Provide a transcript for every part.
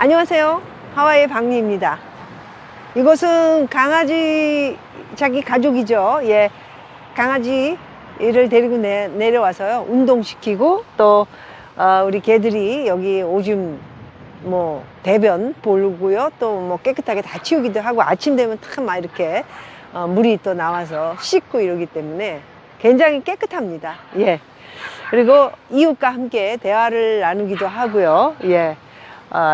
안녕하세요. 하와이의 박리입니다. 이곳은 강아지 자기 가족이죠. 예, 강아지를 데리고 내려와서요 운동시키고 또 우리 개들이 여기 오줌 대변 보고요 또 깨끗하게 다 치우기도 하고 아침 되면 탁 막 이렇게 물이 또 나와서 씻고 이러기 때문에 굉장히 깨끗합니다. 예. 그리고 이웃과 함께 대화를 나누기도 하고요. 예.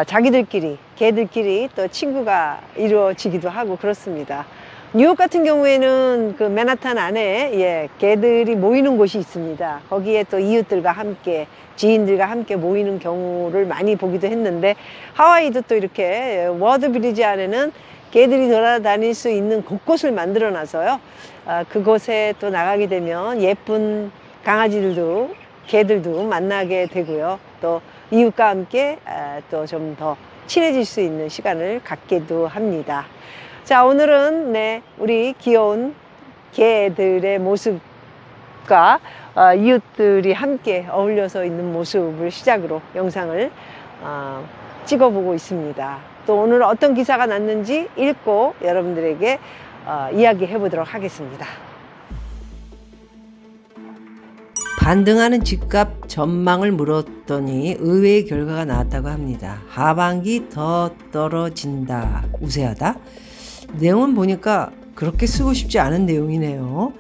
자기들끼리, 개들끼리 또 친구가 이루어지기도 하고 그렇습니다. 뉴욕 같은 경우에는 그 맨하탄 안에 개들이 모이는 곳이 있습니다. 거기에 또 이웃들과 함께, 지인들과 함께 모이는 경우를 많이 보기도 했는데, 하와이도 또 이렇게 워드 브리지 안에는 개들이 돌아다닐 수 있는 곳곳을 만들어 놔서요. 그곳에 또 나가게 되면 예쁜 강아지들도 개들도 만나게 되고요. 또 이웃과 함께 또 좀 더 친해질 수 있는 시간을 갖기도 합니다. 자, 오늘은 우리 귀여운 개들의 모습과 이웃들이 함께 어울려서 있는 모습을 시작으로 영상을 찍어보고 있습니다. 또 오늘 어떤 기사가 났는지 읽고 여러분들에게 이야기해 보도록 하겠습니다. 반등하는 집값 전망을 물었더니 의외의 결과가 나왔다고 합니다. 하반기 더 떨어진다. 우세하다. 내용은 보니까 그렇게 쓰고 싶지 않은 내용이네요.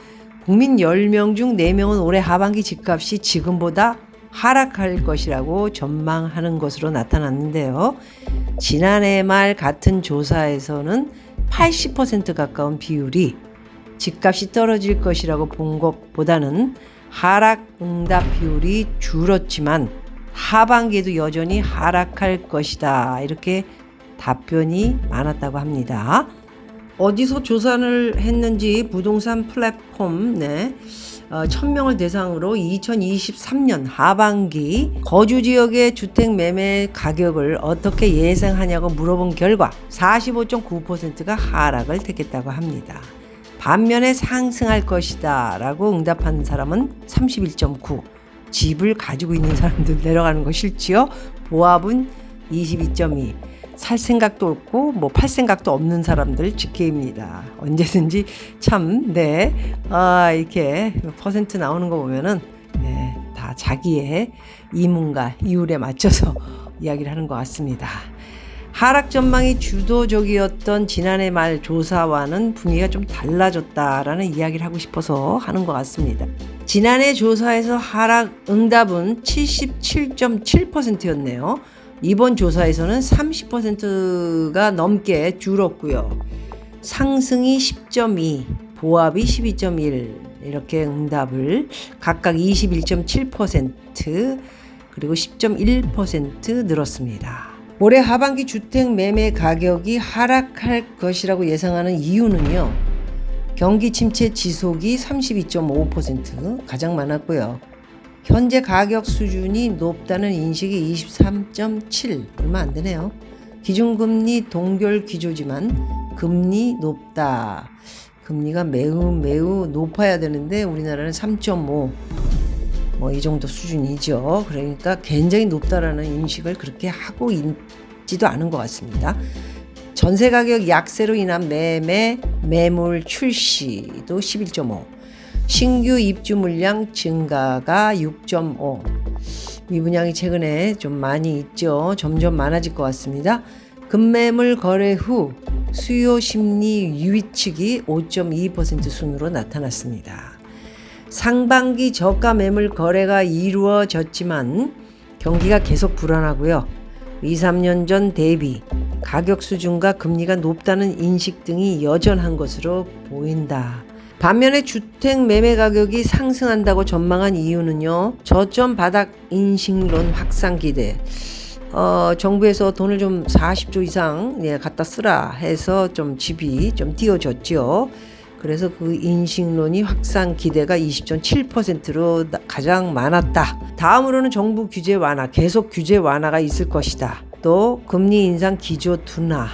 국민 10명 중 4명은 올해 하반기 집값이 지금보다 하락할 것이라고 전망하는 것으로 나타났는데요. 지난해 말 같은 조사에서는 80% 가까운 비율이 집값이 떨어질 것이라고 본 것보다는 하락 응답 비율이 줄었지만 하반기에도 여전히 하락할 것이다. 이렇게 답변이 많았다고 합니다. 어디서 조사를 했는지 부동산 플랫폼 1000명을 대상으로 2023년 하반기 거주지역의 주택 매매 가격을 어떻게 예상하냐고 물어본 결과 45.9%가 하락을 택했다고 합니다. 반면에 상승할 것이다 라고 응답한 사람은 31.9%. 집을 가지고 있는 사람들 내려가는 거 싫지요? 보합은 22.2%. 살 생각도 없고 팔 생각도 없는 사람들 직계입니다. 언제든지 참 이렇게 퍼센트 나오는 거 보면은 다 자기의 이문과 이율에 맞춰서 이야기를 하는 것 같습니다. 하락 전망이 주도적이었던 지난해 말 조사와는 분위기가 좀 달라졌다라는 이야기를 하고 싶어서 하는 것 같습니다. 지난해 조사에서 하락 응답은 77.7%였네요. 이번 조사에서는 30%가 넘게 줄었고요. 상승이 10.2, 보합이 12.1 이렇게 응답을 각각 21.7% 그리고 10.1% 늘었습니다. 올해 하반기 주택 매매 가격이 하락할 것이라고 예상하는 이유는요. 경기 침체 지속이 32.5% 가장 많았고요. 현재 가격 수준이 높다는 인식이 23.7 얼마 안 되네요. 기준금리 동결 기조지만 금리 높다. 금리가 매우 높아야 되는데 우리나라는 3.5 이 정도 수준이죠. 그러니까 굉장히 높다라는 인식을 그렇게 하고 있지도 않은 것 같습니다. 전세 가격 약세로 인한 매물 출시도 11.5, 신규 입주 물량 증가가 6.5. 미분양이 최근에 좀 많이 있죠. 점점 많아질 것 같습니다. 급매물 거래 후 수요 심리 위축이 5.2% 순으로 나타났습니다. 상반기 저가 매물 거래가 이루어졌지만 경기가 계속 불안하고요. 2, 3년 전 대비 가격 수준과 금리가 높다는 인식 등이 여전한 것으로 보인다. 반면에 주택 매매 가격이 상승한다고 전망한 이유는요. 저점 바닥 인식론 확산 기대. 정부에서 돈을 좀 40조 이상 갖다 쓰라 해서 좀 집이 좀 띄워졌죠. 그래서 그 인식론이 확산 기대가 20.7%로 가장 많았다. 다음으로는 정부 규제 완화, 계속 규제 완화가 있을 것이다. 또 금리 인상 기조 둔화,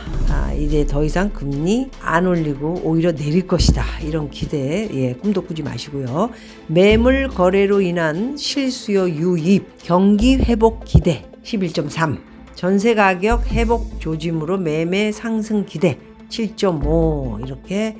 이제 더 이상 금리 안 올리고 오히려 내릴 것이다. 이런 기대 꿈도 꾸지 마시고요. 매물 거래로 인한 실수요 유입, 경기 회복 기대 11.3. 전세 가격 회복 조짐으로 매매 상승 기대 7.5 이렇게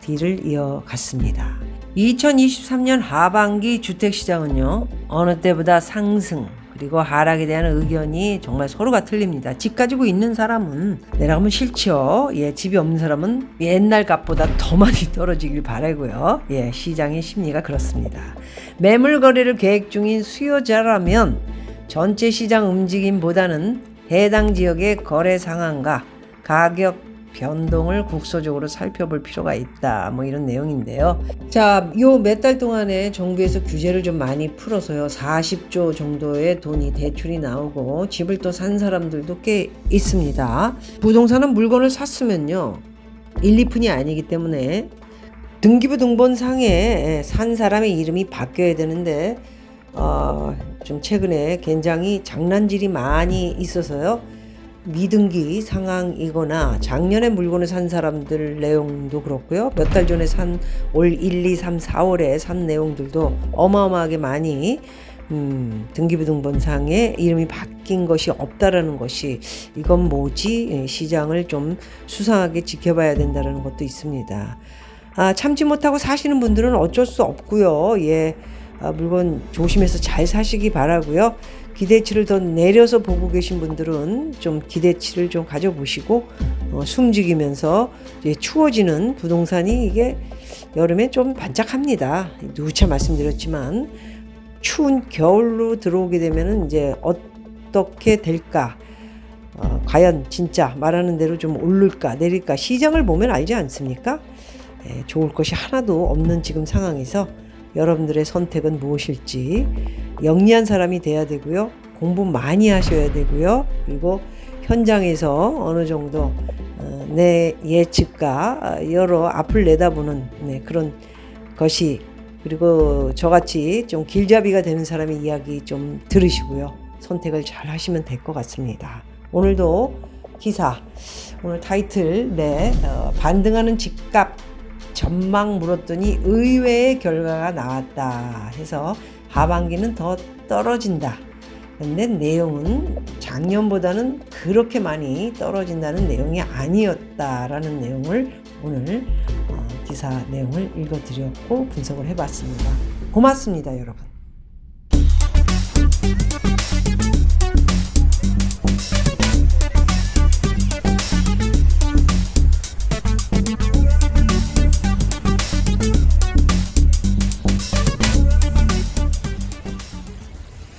딜을 이어갔습니다. 2023년 하반기 주택시장은요, 어느 때보다 상승 그리고 하락에 대한 의견이 정말 서로가 틀립니다. 집 가지고 있는 사람은 내려가면 싫죠. 예, 집이 없는 사람은 옛날 값보다 더 많이 떨어지길 바라고요. 예, 시장의 심리가 그렇습니다. 매물 거래를 계획 중인 수요자라면 전체 시장 움직임보다는 해당 지역의 거래 상황과 가격 변동을 국소적으로 살펴볼 필요가 있다. 뭐 이런 내용인데요. 자, 요 몇 달 동안에 정부에서 규제를 좀 많이 풀어서요. 40조 정도의 돈이 대출이 나오고 집을 또 산 사람들도 꽤 있습니다. 부동산은 물건을 샀으면요, 1, 2푼이 아니기 때문에 등기부 등본상에 산 사람의 이름이 바뀌어야 되는데 좀 최근에 굉장히 장난질이 많이 있어서요. 미등기 상황이거나 작년에 물건을 산 사람들 내용도 그렇고요. 몇 달 전에 산 올 1, 2, 3, 4월에 산 내용들도 어마어마하게 많이 등기부 등본상에 이름이 바뀐 것이 없다라는 것이 이건 뭐지? 시장을 좀 수상하게 지켜봐야 된다는 것도 있습니다. 참지 못하고 사시는 분들은 어쩔 수 없고요. 예, 물건 조심해서 잘 사시기 바라고요. 기대치를 더 내려서 보고 계신 분들은 좀 기대치를 좀 가져보시고 숨죽이면서 이제 추워지는 부동산이 이게 여름에 좀 반짝합니다. 누차 말씀드렸지만 추운 겨울로 들어오게 되면은 이제 어떻게 될까? 과연 진짜 말하는 대로 좀 오를까 내릴까 시장을 보면 알지 않습니까? 좋을 것이 하나도 없는 지금 상황에서 여러분들의 선택은 무엇일지 영리한 사람이 돼야 되고요. 공부 많이 하셔야 되고요. 그리고 현장에서 어느 정도 내 예측과 여러 앞을 내다보는 그런 것이, 그리고 저같이 좀 길잡이가 되는 사람의 이야기 좀 들으시고요. 선택을 잘 하시면 될 것 같습니다. 오늘도 기사, 오늘 타이틀 반등하는 집값 전망 물었더니 의외의 결과가 나왔다 해서 하반기는 더 떨어진다. 근데 내용은 작년보다는 그렇게 많이 떨어진다는 내용이 아니었다라는 내용을 오늘 기사 내용을 읽어드렸고 분석을 해봤습니다. 고맙습니다, 여러분.